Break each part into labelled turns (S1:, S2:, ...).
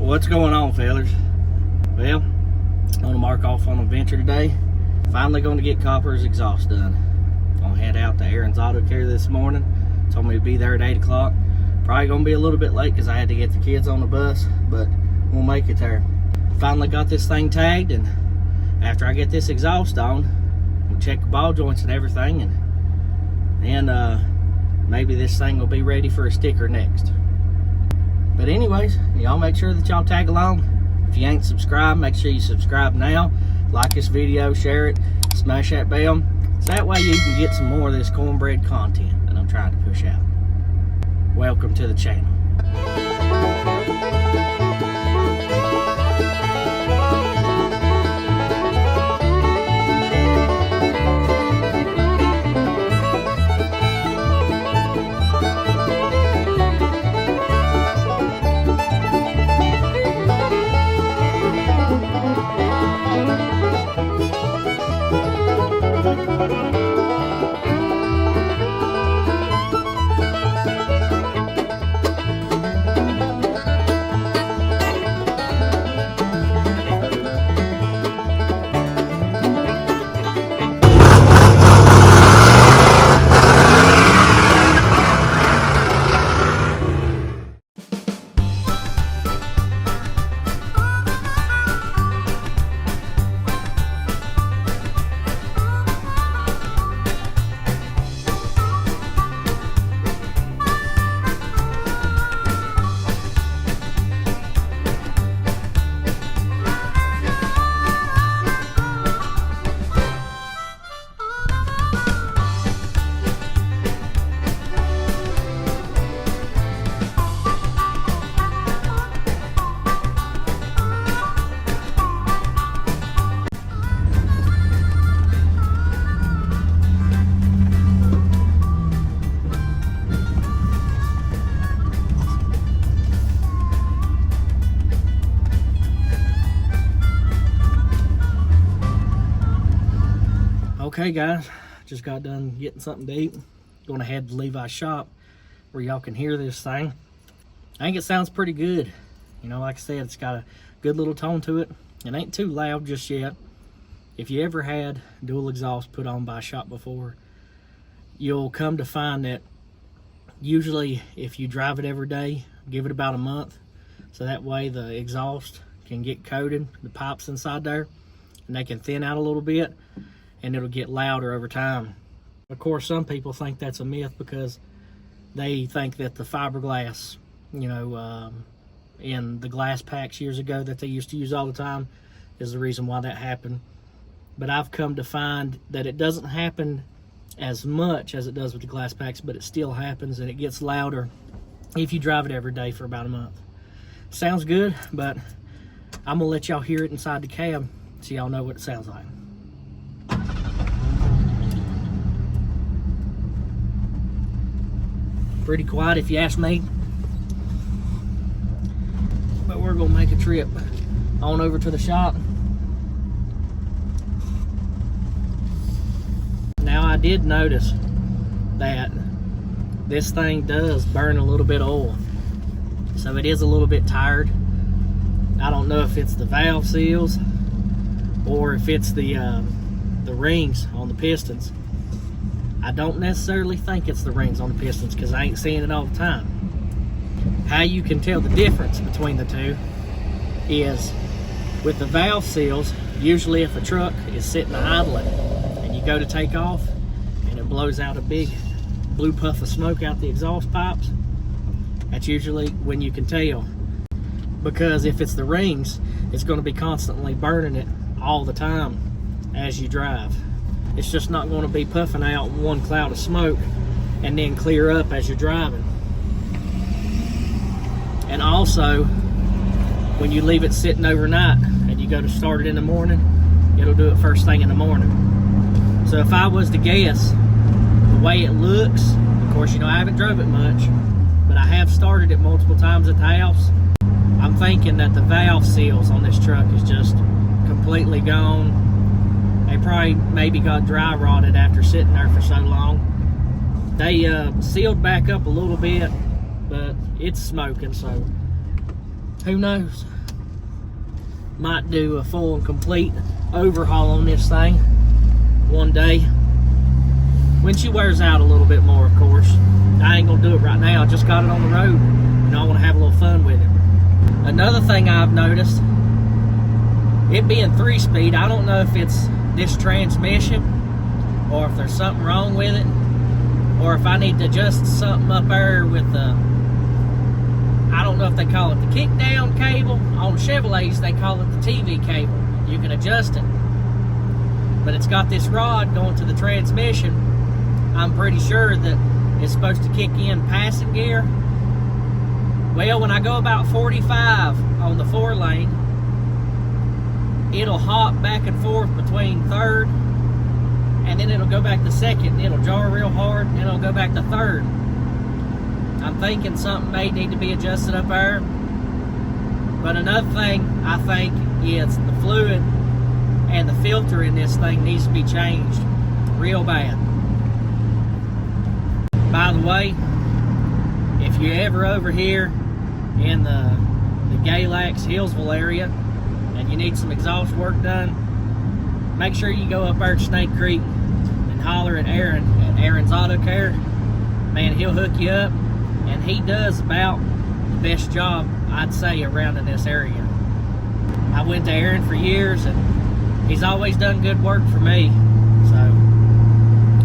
S1: What's going on, fellas? Well, I'm gonna mark off on a venture today. Finally gonna get Copper's exhaust done. Gonna head out to Aaron's Auto Care this morning. Told me to be there at 8 o'clock. Probably gonna be a little bit late because I had to get the kids on the bus, but we'll make it there. Finally got this thing tagged, and after I get this exhaust on, we'll check the ball joints and everything, and then maybe this thing will be ready for a sticker next. But anyways, y'all make sure that y'all tag along. If you ain't subscribed, make sure you subscribe now. Like this video, share it, smash that bell. So that way you can get some more of this cornbread content that I'm trying to push out. Welcome to the channel. Okay guys, just got done getting something to eat. Going to head to Levi's shop where y'all can hear this thing. I think it sounds pretty good. You know, like I said, it's got a good little tone to it. It ain't too loud just yet. If you ever had dual exhaust put on by a shop before, you'll come to find that usually if you drive it every day, give it about a month, so that way the exhaust can get coated, the pipes inside there, and they can thin out a little bit, and it'll get louder over time. Of course, some people think that's a myth because they think that the fiberglass, you know, in the glass packs years ago that they used to use all the time is the reason why that happened. But I've come to find that it doesn't happen as much as it does with the glass packs, but it still happens, and it gets louder if you drive it every day for about a month. Sounds good, but I'm gonna let y'all hear it inside the cab so y'all know what it sounds like. Pretty quiet if you ask me, but we're gonna make a trip on over to the shop. Now I did notice that this thing does burn a little bit of oil, so it is a little bit tired. I don't know if it's the valve seals or if it's the rings on the pistons. I don't necessarily think it's the rings on the pistons because I ain't seeing it all the time. How you can tell the difference between the two is with the valve seals. Usually if a truck is sitting idling and you go to take off and it blows out a big blue puff of smoke out the exhaust pipes, that's usually when you can tell. Because if it's the rings, it's going to be constantly burning it all the time as you drive. It's just not going to be puffing out one cloud of smoke and then clear up as you're driving. And also, when you leave it sitting overnight and you go to start it in the morning, it'll do it first thing in the morning. So if I was to guess, the way it looks, of course, you know, I haven't drove it much, but I have started it multiple times at the house. I'm thinking that the valve seals on this truck is just completely gone. They probably maybe got dry rotted after sitting there for so long. They sealed back up a little bit, but it's smoking, so who knows? might do a full and complete overhaul on this thing one day when she wears out a little bit more, of course. I ain't gonna do it right now. I just got it on the road. You know, I want to have a little fun with it. Another thing I've noticed, it being 3-speed, I don't know if it's this transmission or if there's something wrong with it, or if I need to adjust something up there with the, I don't know if they call it the kick down cable. On Chevrolets they call it the TV cable. You can adjust it, but it's got this rod going to the transmission. I'm pretty sure that it's supposed to kick in passing gear. Well, when I go about 45 on the 4-lane, it'll hop back and forth between 3rd, and then it'll go back to 2nd, and it'll jar real hard, and it'll go back to 3rd. I'm thinking something may need to be adjusted up there. But another thing I think is the fluid and the filter in this thing needs to be changed real bad. By the way, if you're ever over here in the Galax, Hillsville area and you need some exhaust work done, make sure you go up there to Snake Creek and holler at Aaron at Aaron's Auto Care. Man, he'll hook you up, and he does about the best job, I'd say, around in this area. I went to Aaron for years, and he's always done good work for me. So,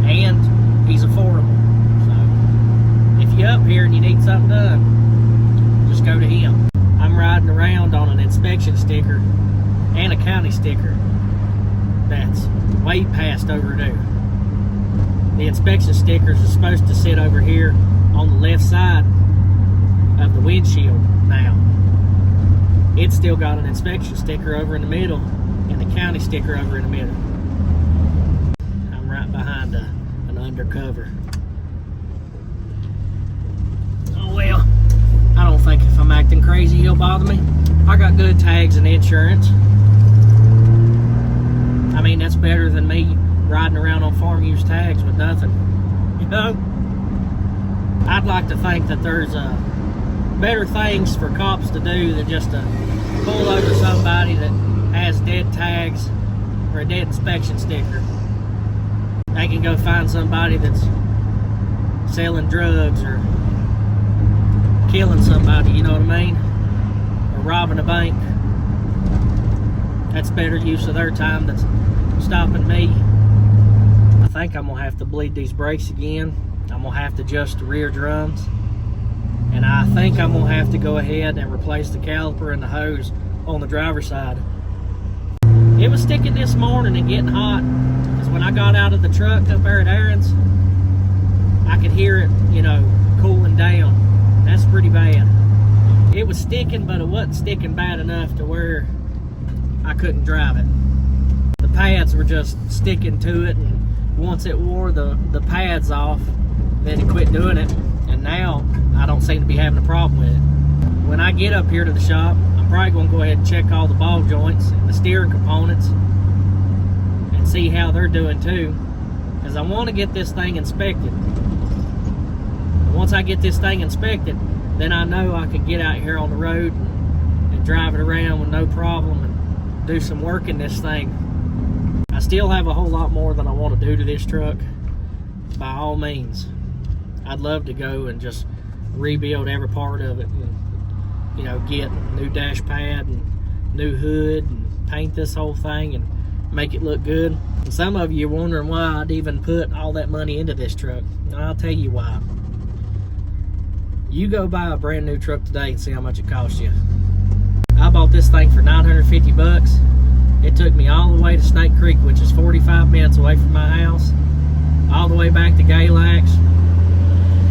S1: and he's affordable. So, if you're up here and you need something done, just go to him. I'm riding around on an inspection sticker and a county sticker that's way past overdue. The inspection stickers are supposed to sit over here on the left side of the windshield now. It's still got an inspection sticker over in the middle and the county sticker over in the middle. I'm right behind an undercover. Oh well, I don't think if I'm acting crazy he'll bother me. I got good tags and insurance. I mean, that's better than me riding around on farm use tags with nothing, you know? I'd like to think that there's better things for cops to do than just to pull over somebody that has dead tags or a dead inspection sticker. They can go find somebody that's selling drugs or killing somebody, you know what I mean? Or robbing a bank. That's better use of their time than stopping me. I think I'm gonna have to bleed these brakes again. I'm gonna have to adjust the rear drums, and I think I'm gonna have to go ahead and replace the caliper and the hose on the driver's side. It was sticking this morning and getting hot, because when I got out of the truck up there at Aaron's, I could hear it, you know, cooling down. That's pretty bad. It was sticking, but it wasn't sticking bad enough to where I couldn't drive it. The pads were just sticking to it, and once it wore the pads off, then it quit doing it, and now I don't seem to be having a problem with it. When I get up here to the shop, I'm probably going to go ahead and check all the ball joints and the steering components and see how they're doing too, because I want to get this thing inspected. And once I get this thing inspected, then I know I can get out here on the road and drive it around with no problem and do some work in this thing. I still have a whole lot more than I want to do to this truck. By all means, I'd love to go and just rebuild every part of it and, you know, get new dash pad and new hood and paint this whole thing and make it look good. And some of you are wondering why I'd even put all that money into this truck. And I'll tell you why. You go buy a brand new truck today and see how much it costs you. I bought this thing for 950 bucks. It took me all the way to Snake Creek, which is 45 minutes away from my house, all the way back to Galax,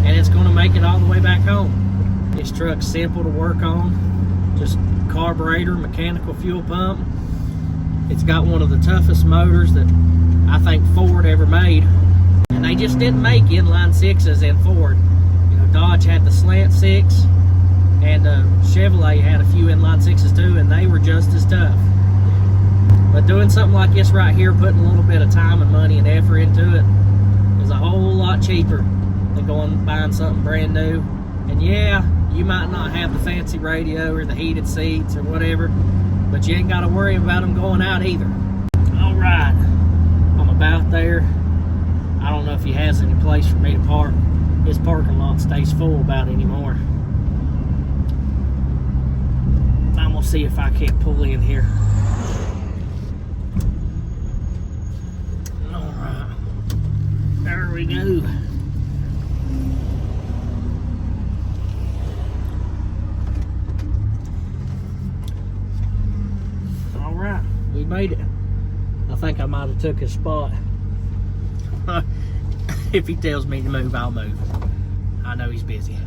S1: and it's going to make it all the way back home. This truck's simple to work on, just carburetor, mechanical fuel pump. It's got one of the toughest motors that I think Ford ever made, and they just didn't make inline sixes in Ford. You know, Dodge had the slant six, and Chevrolet had a few inline sixes too, and they were just as tough. But doing something like this right here, putting a little bit of time and money and effort into it, is a whole lot cheaper than going and buying something brand new. And yeah, You might not have the fancy radio or the heated seats or whatever, but you ain't got to worry about them going out either. All right, I'm about there. I don't know if he has any place for me to park. His parking lot stays full about anymore. I'm gonna see if I can't pull in here. All right, there we go. All right, we made it. I think I might have took his spot. If he tells me to move, I'll move. I know he's busy.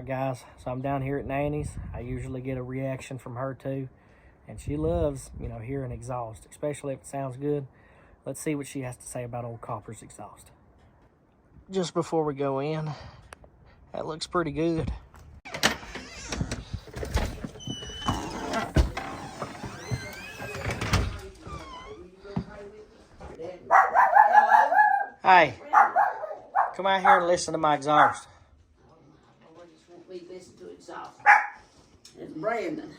S1: Guys, so I'm down here at Nanny's. I usually get a reaction from her too, and she loves, you know, hearing exhaust, especially if it sounds good. Let's see what she has to say about old Copper's exhaust. Just before we go in, that looks pretty good. Hey, come out here and listen to my exhaust.
S2: We listen to exhaust. It's Brandon.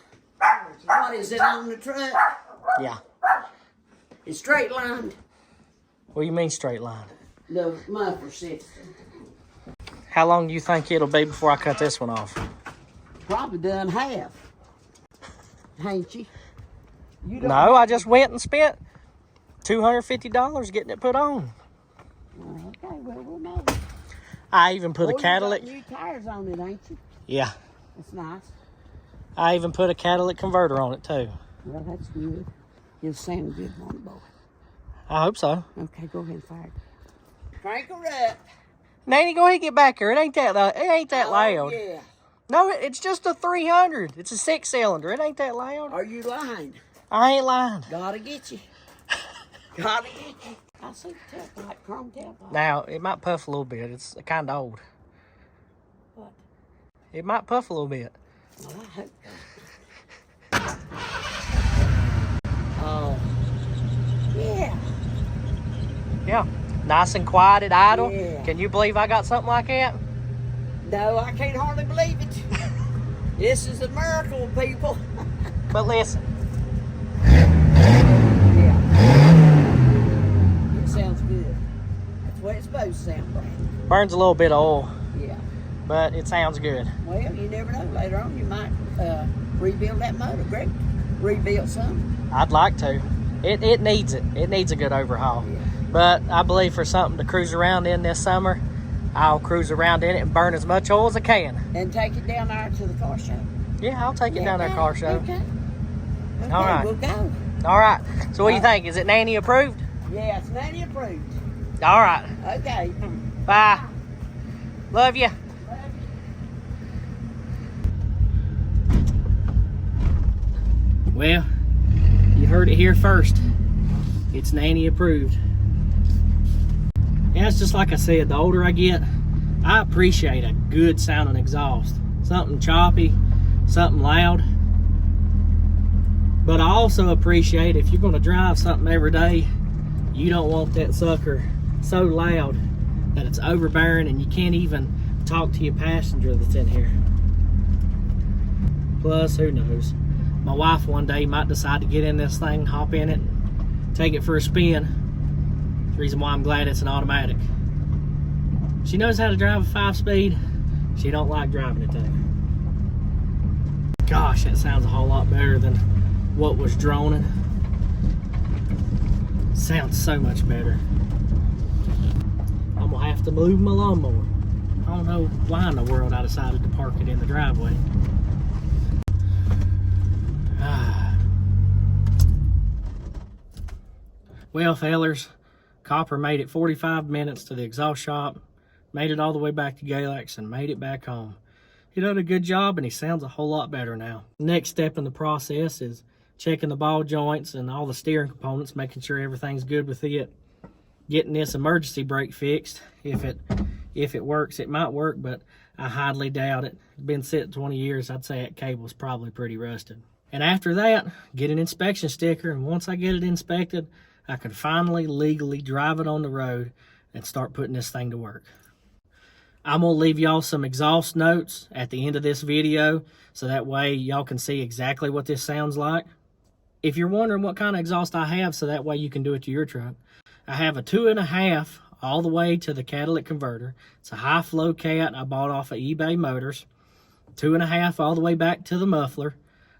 S2: What is it on the truck?
S1: Yeah.
S2: It's straight lined.
S1: What do you mean straight line?
S2: The muffler system.
S1: How long do you think it'll be before I cut this one off?
S2: Probably done half. Ain't you?
S1: No, I just went and spent $250 getting it put on.
S2: Okay, well, we'll know.
S1: I even put a catalytic.
S2: You got new tires on it, ain't you?
S1: Yeah.
S2: That's nice.
S1: I even put a catalytic converter on it too.
S2: Well, that's good. You'll sound good, won't it, boy?
S1: I hope so.
S2: Okay, go ahead and fire it. Crank her up.
S1: Nanny, go ahead and get back here. It ain't that loud.
S2: Yeah.
S1: No, it's just a 300. It's a 6-cylinder. It ain't that loud.
S2: Are you lying?
S1: I ain't lying.
S2: Gotta get you. Gotta get you. I see the tailpipe, chrome tailpipe.
S1: Now, it might puff a little bit. It's kind of old.
S2: What?
S1: It might puff a little bit.
S2: Well, I hope not. Oh. Yeah.
S1: Yeah. Nice and quiet at idle.
S2: Yeah.
S1: Can you believe I got something like that?
S2: No, I can't hardly believe it. This is a miracle, people.
S1: But listen.
S2: Yeah. It sounds good. That's what it's supposed to sound, Brandon.
S1: Burns a little bit of oil.
S2: Yeah.
S1: But it sounds good.
S2: Well, you never know. Later on, you might rebuild that motor. Great. Rebuild some.
S1: I'd like to. It needs it. It needs a good overhaul.
S2: Yeah.
S1: But I believe for something to cruise around in this summer, I'll cruise around in it and burn as much oil as I can.
S2: And take it down there to the car show.
S1: Yeah, I'll take it down there car show.
S2: Okay.
S1: All right.
S2: We'll go.
S1: All right. So what do you think? Is it Nanny approved?
S2: Yeah, it's Nanny approved.
S1: All right.
S2: Okay.
S1: Bye. Love you. Well, you heard it here first. It's Nanny approved. Yeah, it's just like I said, the older I get, I appreciate a good sounding exhaust. Something choppy, something loud. But I also appreciate if you're gonna drive something every day, you don't want that sucker so loud that it's overbearing and you can't even talk to your passenger that's in here. Plus, who knows? My wife one day might decide to get in this thing, hop in it, take it for a spin. The reason why I'm glad it's an automatic. She knows how to drive a 5-speed. She don't like driving it though. Gosh, that sounds a whole lot better than what was droning. Sounds so much better. I'm gonna have to move my lawnmower. I don't know why in the world I decided to park it in the driveway. Well, fellers, Copper made it 45 minutes to the exhaust shop, made it all the way back to Galax, and made it back home. He done a good job and he sounds a whole lot better now. Next step in the process is checking the ball joints and all the steering components, making sure everything's good with it. Getting this emergency brake fixed. If it works, it might work, but I highly doubt it. It's been sitting 20 years. I'd say that cable's probably pretty rusted. And after that, get an inspection sticker. And once I get it inspected, I can finally legally drive it on the road and start putting this thing to work. I'm going to leave y'all some exhaust notes at the end of this video, so that way y'all can see exactly what this sounds like. If you're wondering what kind of exhaust I have, so that way you can do it to your truck, I have a 2.5 all the way to the catalytic converter. It's a high flow cat I bought off of eBay Motors. 2.5 all the way back to the muffler.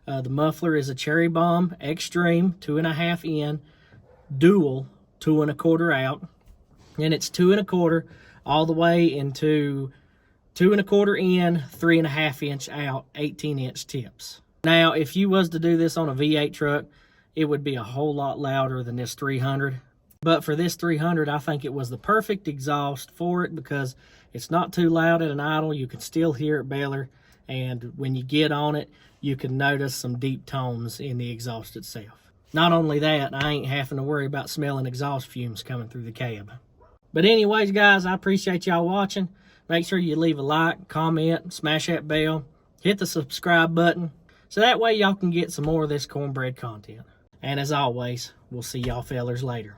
S1: The muffler is a Cherry Bomb Extreme 2.5 in, dual 2.25 out. And it's 2.25 all the way into 2.25 in, 3.5 inch out, 18-inch tips. Now, if you was to do this on a V8 truck, it would be a whole lot louder than this 300. But for this 300, I think it was the perfect exhaust for it because it's not too loud at an idle. You can still hear it better. And when you get on it, you can notice some deep tones in the exhaust itself. Not only that, I ain't having to worry about smelling exhaust fumes coming through the cab. But anyways, guys, I appreciate y'all watching. Make sure you leave a like, comment, smash that bell, hit the subscribe button, so that way y'all can get some more of this cornbread content. And as always, we'll see y'all fellers later.